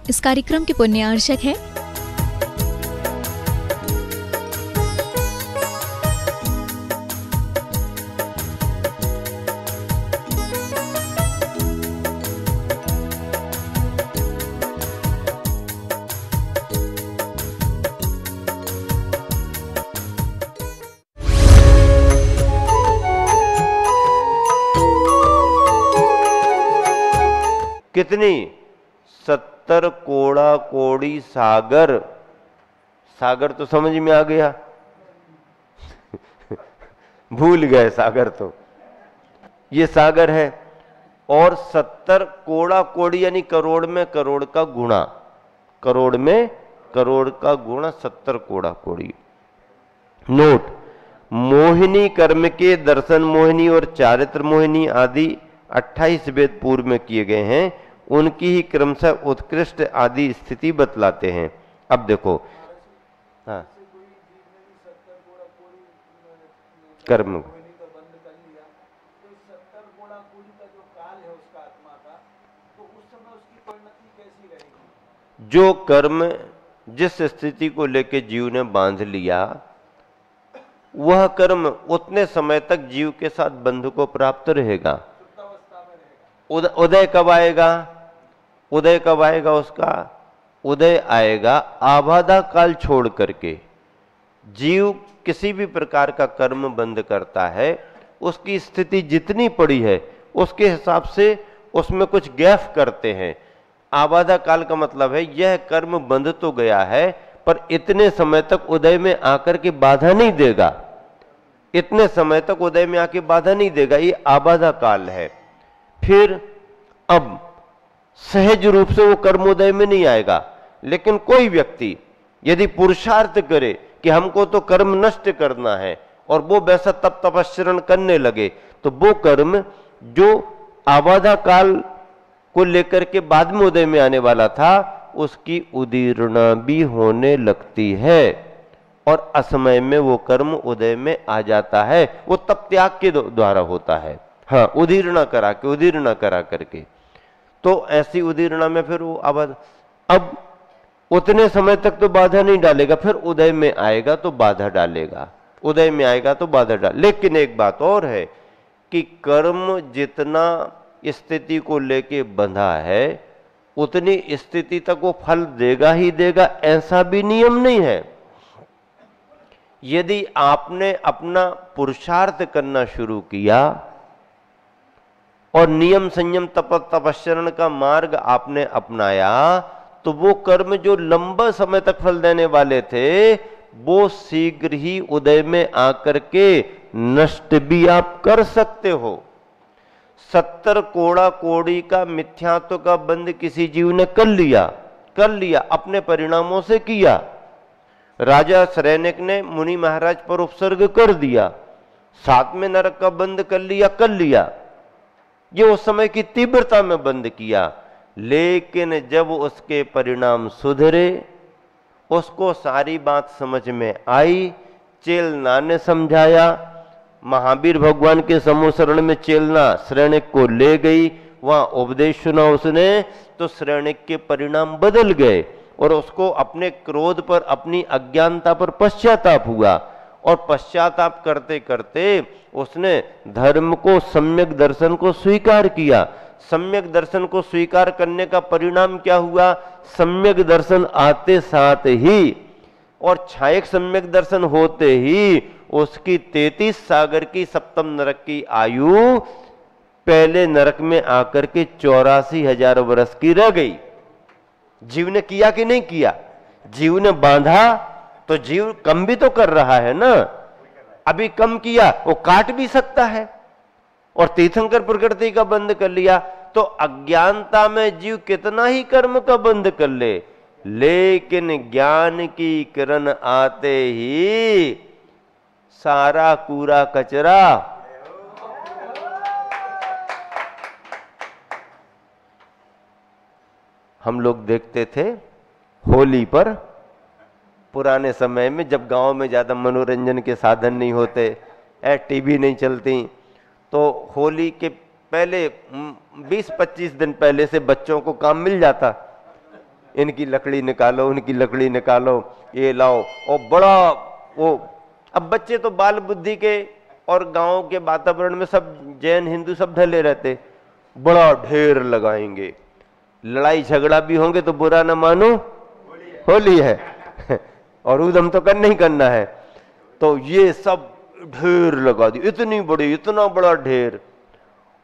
इस कार्यक्रम के पुण्यार्चक हैं कितनी 70 कोड़ा कोड़ी सागर। सागर तो समझ में आ गया भूल गए सागर तो ये सागर है। और 70 कोड़ा कोड़ी यानी करोड़ में करोड़ का गुणा, करोड़ में करोड़ का गुणा 70 कोड़ा कोड़ी। नोट, मोहिनी कर्म के दर्शन मोहिनी और चारित्र मोहिनी आदि 28 वेद पूर्व में किए गए हैं, उनकी ही क्रमशः उत्कृष्ट आदि स्थिति बतलाते हैं। अब देखो, हाँ, कर्म जो कर्म जिस स्थिति को लेकर जीव ने बांध लिया, वह कर्म उतने समय तक जीव के साथ बंधु को प्राप्त रहेगा। उदय कब आएगा? उदय कब आएगा? उसका उदय आएगा आबादा काल छोड़ करके। जीव किसी भी प्रकार का कर्म बंद करता है, उसकी स्थिति जितनी पड़ी है उसके हिसाब से उसमें कुछ गैफ करते हैं। आबादा काल का मतलब है यह कर्म बंद तो गया है पर इतने समय तक उदय में आकर के बाधा नहीं देगा, इतने समय तक उदय में आके बाधा नहीं देगा, ये आबादा काल है। फिर अब सहज रूप से वो कर्मोदय में नहीं आएगा। लेकिन कोई व्यक्ति यदि पुरुषार्थ करे कि हमको तो कर्म नष्ट करना है और वो वैसा तप तपस्चरण करने लगे, तो वो कर्म जो आबादा काल को लेकर के बाद में उदय में आने वाला था, उसकी उदीर्णा भी होने लगती है और असमय में वो कर्म उदय में आ जाता है। वो तप त्याग के द्वारा होता है। हाँ, उदीर्णा करा करके। तो ऐसी उदीर्णा में फिर वो अब उतने समय तक तो बाधा नहीं डालेगा, फिर उदय में आएगा तो बाधा डालेगा, उदय में आएगा तो बाधा डाल। लेकिन एक बात और है कि कर्म जितना स्थिति को लेके बंधा है उतनी स्थिति तक वो फल देगा ही देगा, ऐसा भी नियम नहीं है। यदि आपने अपना पुरुषार्थ करना शुरू किया और नियम संयम तपस्चरण का मार्ग आपने अपनाया, तो वो कर्म जो लंबा समय तक फल देने वाले थे वो शीघ्र ही उदय में आकर के नष्ट भी आप कर सकते हो। 70 कोड़ा कोड़ी का मिथ्यात्व का बंध किसी जीव ने कर लिया अपने परिणामों से किया। राजा शरैनक ने मुनि महाराज पर उपसर्ग कर दिया, साथ में नरक का बंध कर लिया। ये उस समय की तीव्रता में बंद किया। लेकिन जब उसके परिणाम सुधरे, उसको सारी बात समझ में आई, चेलना ने समझाया, महावीर भगवान के समूह शरण में चेलना शरैनक को ले गई, वहां उपदेश सुना उसने, तो शरैनक के परिणाम बदल गए और उसको अपने क्रोध पर, अपनी अज्ञानता पर पश्चाताप हुआ। और पश्चाताप करते करते उसने धर्म को, सम्यक दर्शन को स्वीकार किया। सम्यक दर्शन को स्वीकार करने का परिणाम क्या हुआ? सम्यक दर्शन आते साथ ही और छायक सम्यक दर्शन होते ही उसकी 33 सागर की सप्तम नरक की आयु पहले नरक में आकर के 84,000 वर्ष की रह गई। जीव ने किया कि नहीं किया? जीव ने बांधा तो जीव कम भी तो कर रहा है ना। अभी कम किया, वो काट भी सकता है। और तीर्थंकर प्रकृति का बंध कर लिया, तो अज्ञानता में जीव कितना ही कर्म का बंध कर ले, लेकिन ज्ञान की किरण आते ही सारा कूड़ा कचरा हम लोग देखते थे होली पर, पुराने समय में जब गांव में ज्यादा मनोरंजन के साधन नहीं होते, टीवी नहीं चलती, तो होली के पहले 20-25 दिन पहले से बच्चों को काम मिल जाता, इनकी लकड़ी निकालो, उनकी लकड़ी निकालो, ये लाओ, और बड़ा वो। अब बच्चे तो बाल बुद्धि के और गांव के वातावरण में सब जैन हिंदू सब ढले रहते, बड़ा ढेर लगाएंगे। लड़ाई झगड़ा भी होंगे तो बुरा न मानो होली है और उधम तो करना ही करना है। तो ये सब ढेर लगा दी, इतनी बड़ी, इतना बड़ा ढेर।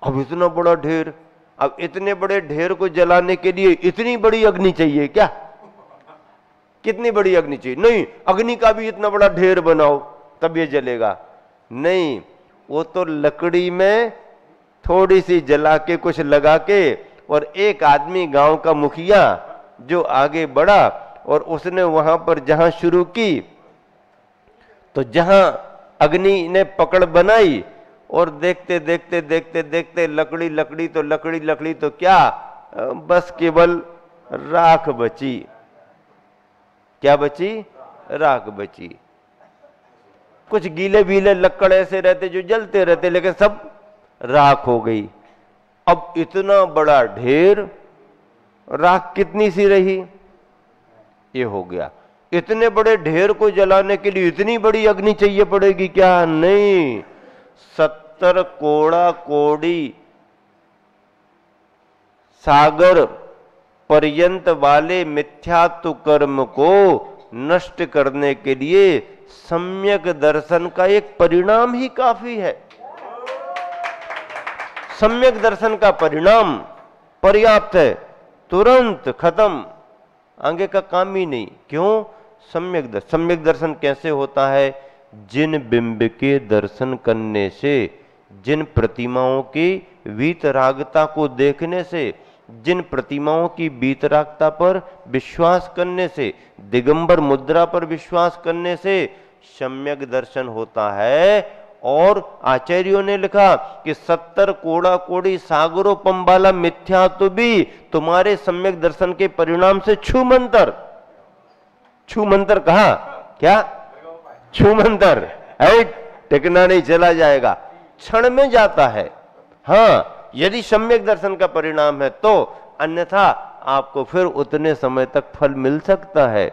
अब इतना बड़ा ढेर, अब इतने बड़े ढेर को जलाने के लिए इतनी बड़ी अग्नि चाहिए क्या? कितनी बड़ी अग्नि चाहिए? नहीं, अग्नि का भी इतना बड़ा ढेर बनाओ तब ये जलेगा। नहीं, वो तो लकड़ी में थोड़ी सी जला के कुछ लगा के, और एक आदमी गांव का मुखिया जो आगे बढ़ा और उसने वहां पर जहां शुरू की, तो जहां अग्नि ने पकड़ बनाई, और देखते देखते देखते देखते लकड़ी लकड़ी तो लकड़ी लकड़ी तो क्या, बस केवल राख बची। क्या बची? राख बची। कुछ गीले बीले लक्कड़ ऐसे रहते जो जलते रहते, लेकिन सब राख हो गई। अब इतना बड़ा ढेर, राख कितनी सी रही? ये हो गया। इतने बड़े ढेर को जलाने के लिए इतनी बड़ी अग्नि चाहिए पड़ेगी क्या? नहीं, 70 कोड़ा कोड़ी सागर पर्यंत वाले मिथ्यात्व कर्म को नष्ट करने के लिए सम्यक दर्शन का एक परिणाम ही काफी है। सम्यक दर्शन का परिणाम पर्याप्त है, तुरंत खत्म, आगे का काम ही नहीं। क्यों? सम्यक दर्शन कैसे होता है? जिन बिंब के दर्शन करने से, जिन प्रतिमाओं की वीतरागता को देखने से, जिन प्रतिमाओं की वीतरागता पर विश्वास करने से, दिगंबर मुद्रा पर विश्वास करने से सम्यक दर्शन होता है। और आचार्यों ने लिखा कि 70 कोड़ा कोड़ी सागरों पंबाला मिथ्या तो भी तुम्हारे सम्यक दर्शन के परिणाम से छू मंतर। छू मंतर कहा? क्या छू मंतर? टिकना नहीं, चला जाएगा, क्षण में जाता है। हाँ, यदि सम्यक दर्शन का परिणाम है तो, अन्यथा आपको फिर उतने समय तक फल मिल सकता है।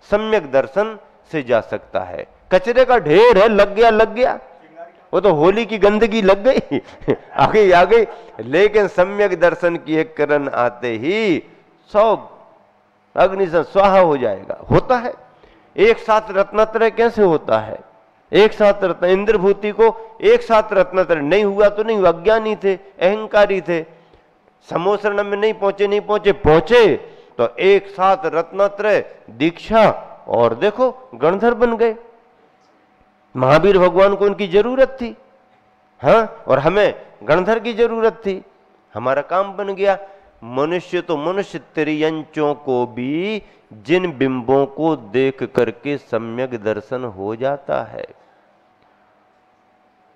सम्यक दर्शन से जा सकता है। कचरे का ढेर है, लग गया लग गया, वो तो होली की गंदगी लग गई आगे आ गई, लेकिन सम्यक दर्शन की एक किरण आते ही सब अग्नि से स्वाहा हो जाएगा। होता है एक साथ रत्नत्रय कैसे होता है? एक साथ रत्न, इंद्रभूति को एक साथ रत्नत्रय नहीं हुआ तो नहीं हुआ, अज्ञानी थे, अहंकारी थे, समोसरण में नहीं पहुंचे तो एक साथ रत्नत्रय दीक्षा, और देखो गणधर बन गए। महावीर भगवान को उनकी जरूरत थी, हाँ, और हमें गणधर की जरूरत थी, हमारा काम बन गया। मनुष्य तो मनुष्य त्रियंचों को भी जिन बिंबों को देख करके सम्यक दर्शन हो जाता है,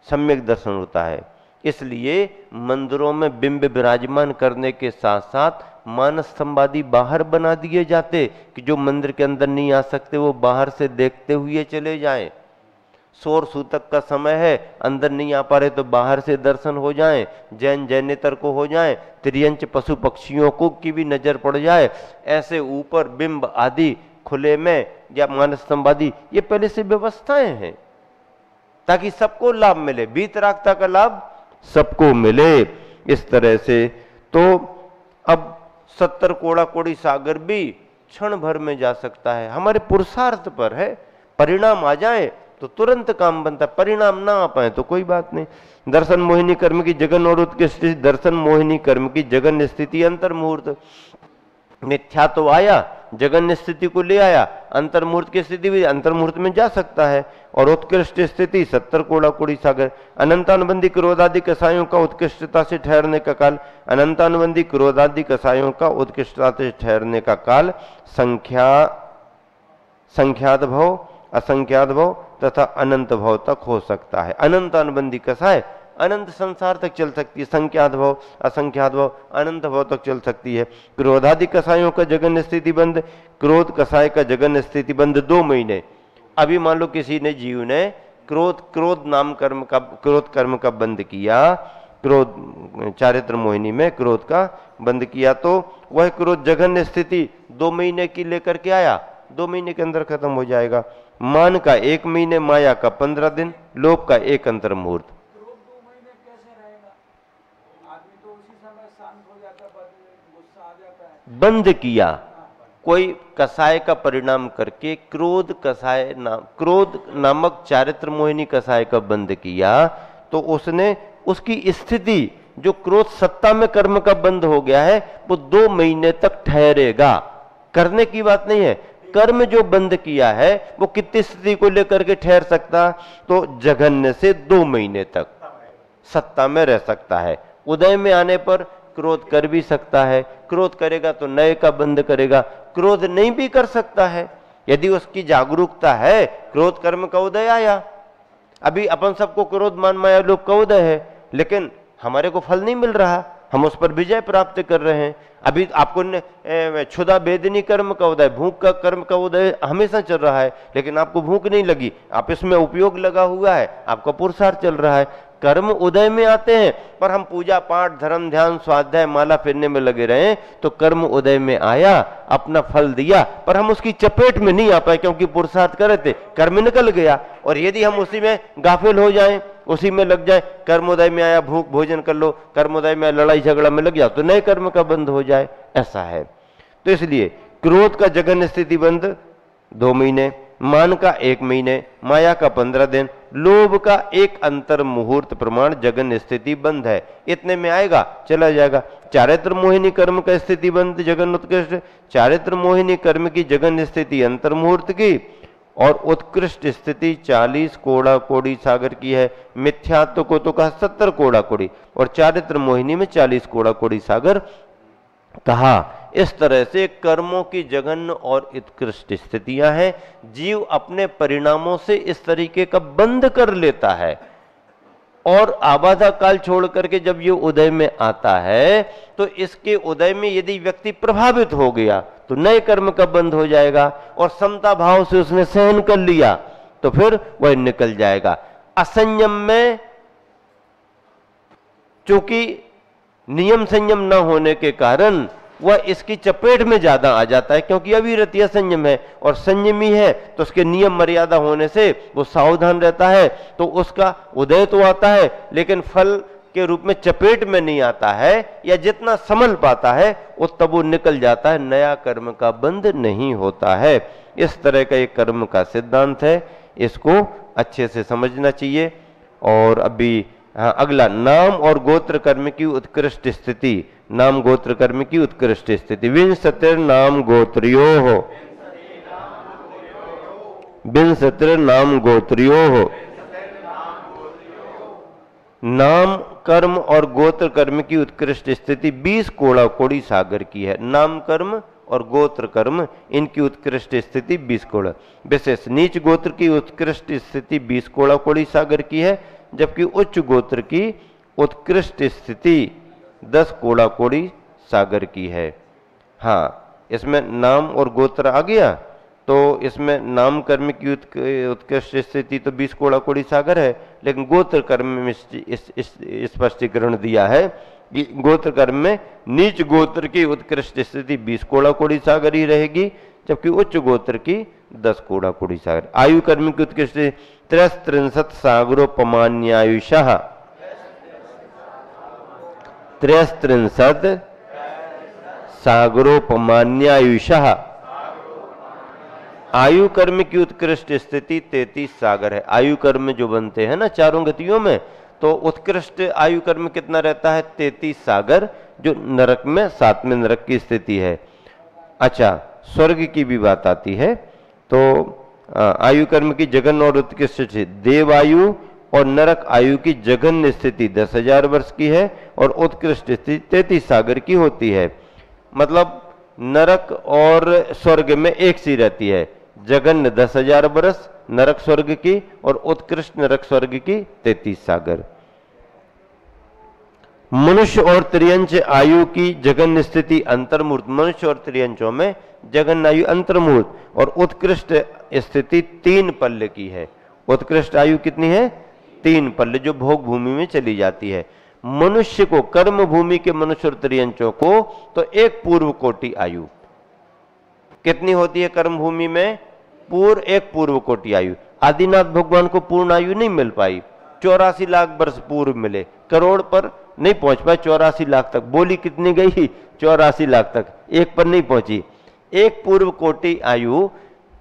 सम्यक दर्शन होता है। इसलिए मंदिरों में बिंब विराजमान करने के साथ साथ मानस संवादी बाहर बना दिए जाते कि जो मंदिर के अंदर नहीं आ सकते वो बाहर से देखते हुए चले जाएं। शोर सूतक का समय है, अंदर नहीं आ पा रहे तो बाहर से दर्शन हो जाएं, जैन जैनेतर को हो जाएं, त्रियंच पशु पक्षियों को की भी नजर पड़ जाए। ऐसे ऊपर बिंब आदि खुले में या मानस संवादी, ये पहले से व्यवस्थाएं हैं ताकि सबको लाभ मिले, वीतरागता का लाभ सबको मिले। इस तरह से तो अब 70 कोड़ा कोड़ी सागर भी क्षण भर में जा सकता है, हमारे पुरुषार्थ पर है। परिणाम आ जाए तो तुरंत काम बनता है, परिणाम ना आ पाए तो कोई बात नहीं। दर्शन मोहिनी कर्म की जगन और उत्कृष्ट, दर्शन मोहिनी कर्म की जगन स्थिति अंतर मुहूर्त। मिथ्या तो आया, जगन स्थिति को ले आया, अंतर मुहूर्त की स्थिति भी अंतर मुहूर्त में जा सकता है। और उत्कृष्ट स्थिति 70 कोड़ा कोड़ी सागर। अनंतानुबंधी क्रोधादि कसायों का उत्कृष्टता से ठहरने का काल, अनंतानुबंधी क्रोधादि कसायों का उत्कृष्टता से ठहरने का काल संख्यात भव, असंख्यात भव तथा अनंत भव तक हो सकता है। अनंत अनुबंधी कसाय अनंत संसार तक चल सकती है, संख्यात भव असंख्यात भव अनंत भव तक चल सकती है। क्रोधादि कसायों का जगन स्थिति बंद, क्रोध कसाय का जगन स्थिति बंद 2 महीने। अभी मान लो किसी ने जीव ने क्रोध कर्म का बंद किया क्रोध चारित्र मोहिनी में क्रोध का बंद किया, तो वह क्रोध जघन्य स्थिति 2 महीने की लेकर के आया, 2 महीने के अंदर खत्म हो जाएगा। मान का 1 महीने, माया का 15 दिन, लोभ का 1 अंतर मुहूर्त। बंद किया, कोई कसाय का परिणाम करके क्रोध नामक चारित्र मोहिनी कसाय का बंद किया, तो उसने उसकी स्थिति जो क्रोध सत्ता में कर्म का बंद हो गया है वो 2 महीने तक ठहरेगा। करने की बात नहीं है, कर्म जो बंद किया है वो कितनी स्थिति को लेकर के ठहर सकता, तो जघन्य से 2 महीने तक सत्ता में रह सकता है। उदय में आने पर क्रोध कर भी सकता है, क्रोध करेगा तो नए का बंद करेगा, क्रोध नहीं भी कर सकता है यदि उसकी जागरूकता है। क्रोध कर्म का उदय आया, अभी अपन सबको क्रोध मान माया लोभ का उदय है, लेकिन हमारे को फल नहीं मिल रहा, हम उस पर विजय प्राप्त कर रहे हैं। अभी आपको क्षुधा वेदनी कर्म का उदय, भूख का कर्म का उदय हमेशा चल रहा है, लेकिन आपको भूख नहीं लगी, आप इसमें उपयोग लगा हुआ है, आपका पुरुषार्थ चल रहा है। कर्म उदय में आते हैं, पर हम पूजा पाठ धर्म ध्यान स्वाध्याय माला फेरने में लगे रहे, तो कर्म उदय में आया, अपना फल दिया, पर हम उसकी चपेट में नहीं आ पाए क्योंकि पुरुषार्थ करे थे, कर्म निकल गया। और यदि हम उसी में गाफिल हो जाएं, उसी में लग जाए, कर्मोदय में आया भूख भोजन कर लो, कर्मोदय में लड़ाई झगड़ा में लग जाओ तो नए कर्म का बंद हो जाए, ऐसा है। तो इसलिए क्रोध का जघन्य स्थिति बंद 2 महीने, मान का 1 महीने, माया का 15 दिन, लोभ का 1 अंतर मुहूर्त प्रमाण जघन्य स्थिति बंद है। इतने में आएगा चला जाएगा। चारित्र मोहिनी कर्म का स्थिति बंद जघन्य उत्कृष्ट, चारित्र मोहिनी कर्म की जघन्य स्थिति अंतर मुहूर्त की, और उत्कृष्ट स्थिति 40 कोड़ा कोड़ी सागर की है। मिथ्यात्व को तो कहा 70 कोड़ा कोड़ी, और चारित्र मोहिनी में 40 कोड़ा कोड़ी सागर कहा। इस तरह से कर्मों की जघन्य और उत्कृष्ट स्थितियां हैं। जीव अपने परिणामों से इस तरीके का बंद कर लेता है, और आबाधा काल छोड़ करके जब ये उदय में आता है तो इसके उदय में यदि व्यक्ति प्रभावित हो गया तो नए कर्म का बंद हो जाएगा, और समता भाव से उसने सहन कर लिया तो फिर वह निकल जाएगा। असंयम में चूंकि नियम संयम न होने के कारण वह इसकी चपेट में ज्यादा आ जाता है, क्योंकि अविरति असंयम है, और संयमी है तो उसके नियम मर्यादा होने से वो सावधान रहता है, तो उसका उदय तो आता है लेकिन फल के रूप में चपेट में नहीं आता है, या जितना संभल पाता है उतना वो निकल जाता है, नया कर्म का बंध नहीं होता है। इस तरह का एक कर्म का सिद्धांत है, इसको अच्छे से समझना चाहिए। और अभी अगला, नाम और गोत्र कर्म की उत्कृष्ट स्थिति, नाम गोत्र कर्म की उत्कृष्ट स्थिति। विंशतिर नाम गोत्रियो हो, विंशतिर नाम गोत्रियो हो। नाम कर्म और गोत्र कर्म की उत्कृष्ट स्थिति 20 कोड़ा कोड़ी सागर की है। नाम कर्म और गोत्र कर्म इनकी उत्कृष्ट स्थिति 20 कोड़ा, विशेष नीच गोत्र की उत्कृष्ट स्थिति 20 कोड़ा कोड़ी सागर की है, जबकि उच्च गोत्र की उत्कृष्ट स्थिति 10 कोड़ा कोड़ी सागर की है। हाँ, इसमें नाम और गोत्र आ गया, तो इसमें नाम कर्म की उत्कृष्ट स्थिति तो 20 कोड़ा कोड़ी सागर है, लेकिन गोत्र कर्म में स्पष्टीकरण दिया है कि गोत्र कर्म में नीच गोत्र की उत्कृष्ट स्थिति 20 कोड़ा कोड़ी सागर ही रहेगी, जबकि उच्च गोत्र की 10 कोड़ा कोड़ी सागर। आयु कर्म की उत्कृष्ट 33 सागरोपमान्यायुषः, 33 सागरोपमान्यायुषः। आयु कर्म की उत्कृष्ट स्थिति 33 सागर है। आयु कर्म जो बनते हैं ना चारों गतियों में, तो उत्कृष्ट आयु कर्म कितना रहता है? 33 सागर, जो नरक में 7वें नरक की स्थिति है। अच्छा, स्वर्ग की भी बात आती है, तो आयु कर्म की जघन्य और उत्कृष्ट स्थिति, देवायु और नरक आयु की जघन्य स्थिति 10,000 वर्ष की है, और उत्कृष्ट स्थिति 33 सागर की होती है। मतलब नरक और स्वर्ग में एक सी रहती है, जघन्य 10,000 वर्ष नरक स्वर्ग की, और उत्कृष्ट नरक स्वर्ग की 33 सागर। मनुष्य और त्रियंच आयु की जघन्य स्थिति अंतर्मूर्त, मनुष्य और त्रियंचों में जघन्य आयु अंतर्मूर्त, और उत्कृष्ट स्थिति 3 पल्ले की है। उत्कृष्ट आयु कितनी है? 3 पल्ले, जो भोग भूमि में चली जाती है। मनुष्य को, कर्म भूमि के मनुष्य और त्रियंचों को, तो एक पूर्व कोटि आयु। कितनी होती है कर्म भूमि में? एक पूर्व कोटि आयु। आदिनाथ भगवान को पूर्ण आयु नहीं मिल पाई, 84 लाख वर्ष पूर्व मिले, करोड़ पर नहीं पहुंच पाए, 84 लाख तक। बोली कितनी गई? 84 लाख तक, एक पर नहीं पहुंची। एक पूर्व कोटि आयु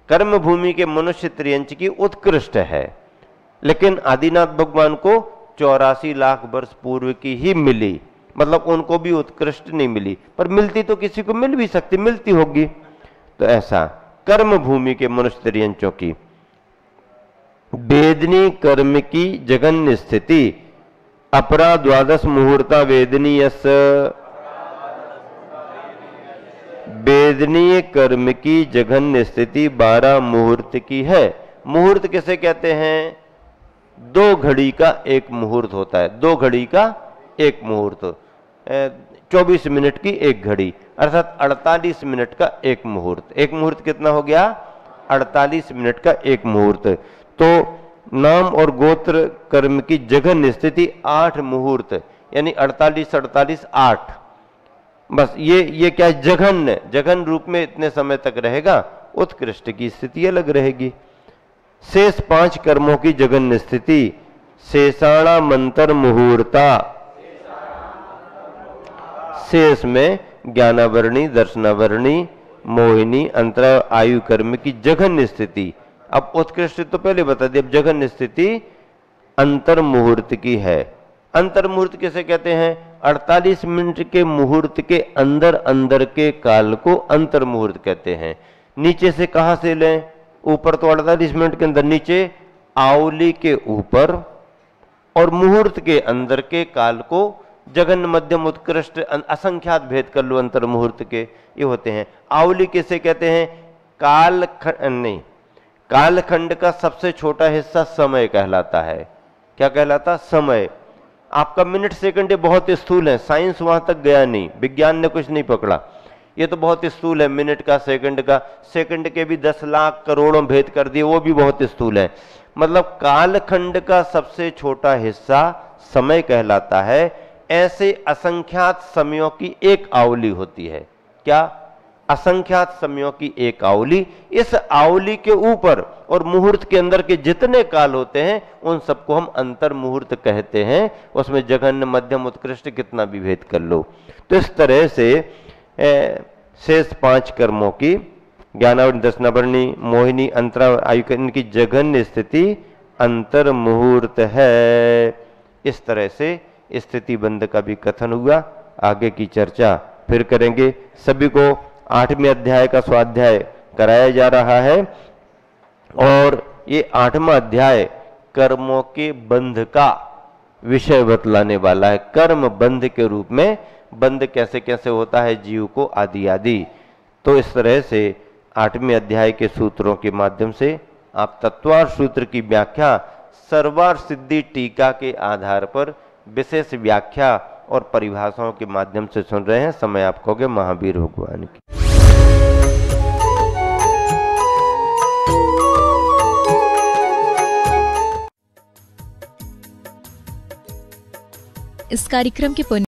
कर्म भूमि के मनुष्य त्रियंच की उत्कृष्ट है, लेकिन आदिनाथ भगवान को 84 लाख वर्ष पूर्व की ही मिली, मतलब उनको भी उत्कृष्ट नहीं मिली, पर मिलती तो किसी को मिल भी सकती, मिलती होगी। तो ऐसा कर्म भूमि के मनुष्य त्रियंचों की वेदनी कर्म की जघन्य स्थिति, अपरा द्वादश मुहूर्ता वेदनीयस, वेदनीय कर्म की जघन्य स्थिति 12 मुहूर्त की है। मुहूर्त किसे कहते हैं? 2 घड़ी का एक मुहूर्त होता है, 2 घड़ी का एक मुहूर्त, 24 मिनट की एक घड़ी, अर्थात 48 मिनट का एक मुहूर्त। एक मुहूर्त कितना हो गया? 48 मिनट का एक मुहूर्त। तो नाम और गोत्र कर्म की जघन्य स्थिति 8 मुहूर्त, यानी 48 48 8, बस ये क्या है? जघन्य, जघन रूप में इतने समय तक रहेगा, उत्कृष्ट की स्थिति अलग रहेगी। शेष 5 कर्मों की जघन्य स्थिति, शेषाणा मंत्र मुहूर्ता, शेष में ज्ञानावरणी, दर्शनावरणी, मोहिनी, अंतरा आयु कर्म की जघन्य स्थिति। अब उत्कृष्ट तो पहले बता दिया, अब जघन्य स्थिति अंतर मुहूर्त की है। अंतर मुहूर्त किसे कहते हैं? 48 मिनट के मुहूर्त के अंदर अंदर के काल को अंतर मुहूर्त कहते हैं। नीचे से कहां से लें? ऊपर तो 48 मिनट के अंदर, नीचे आवली के ऊपर, और मुहूर्त के अंदर के काल को जघन्य, मध्यम, उत्कृष्ट, असंख्यात भेद कर लो अंतर मुहूर्त के, ये होते हैं। आवली किसे कहते हैं? कालखंड का सबसे छोटा हिस्सा समय कहलाता है। क्या कहलाता? समय। आपका मिनट सेकंड ये बहुत स्थूल है, साइंस वहां तक गया नहीं, विज्ञान ने कुछ नहीं पकड़ा, ये तो बहुत स्थूल है। मिनट का, सेकंड के भी 10 लाख करोड़ों भेद कर दिए, वो भी बहुत स्थूल है। मतलब कालखंड का सबसे छोटा हिस्सा समय कहलाता है। ऐसे असंख्यात समयों की एक आवली होती है। क्या? असंख्यात समयों की एक आवली। इस आवली के ऊपर और मुहूर्त के अंदर के जितने काल होते हैं उन सबको हम अंतर मुहूर्त कहते हैं। उसमें जघन्य, मध्यम, उत्कृष्ट कितना भी भेद कर लो। तो इस तरह से शेष 5 कर्मों की ज्ञानावरणी, दर्शनावरणी, मोहिनी, अंतरा आयु इनकी जघन्य स्थिति अंतर मुहूर्त है। इस तरह से स्थिति बंध का भी कथन हुआ। आगे की चर्चा फिर करेंगे। सभी को 8वें अध्याय का स्वाध्याय कराया जा रहा है, और ये 8वां अध्याय कर्मों के बंध का विषय बतलाने वाला है। कर्म बंध के रूप में, बंध कैसे कैसे होता है जीव को, आदि आदि। तो इस तरह से 8वें अध्याय के सूत्रों के माध्यम से आप तत्वार्थ सूत्र की व्याख्या सर्वार्थ सिद्धि टीका के आधार पर विशेष व्याख्या और परिभाषाओं के माध्यम से सुन रहे हैं। समय आपको होगा महावीर भगवान की। इस कार्यक्रम के पुण्य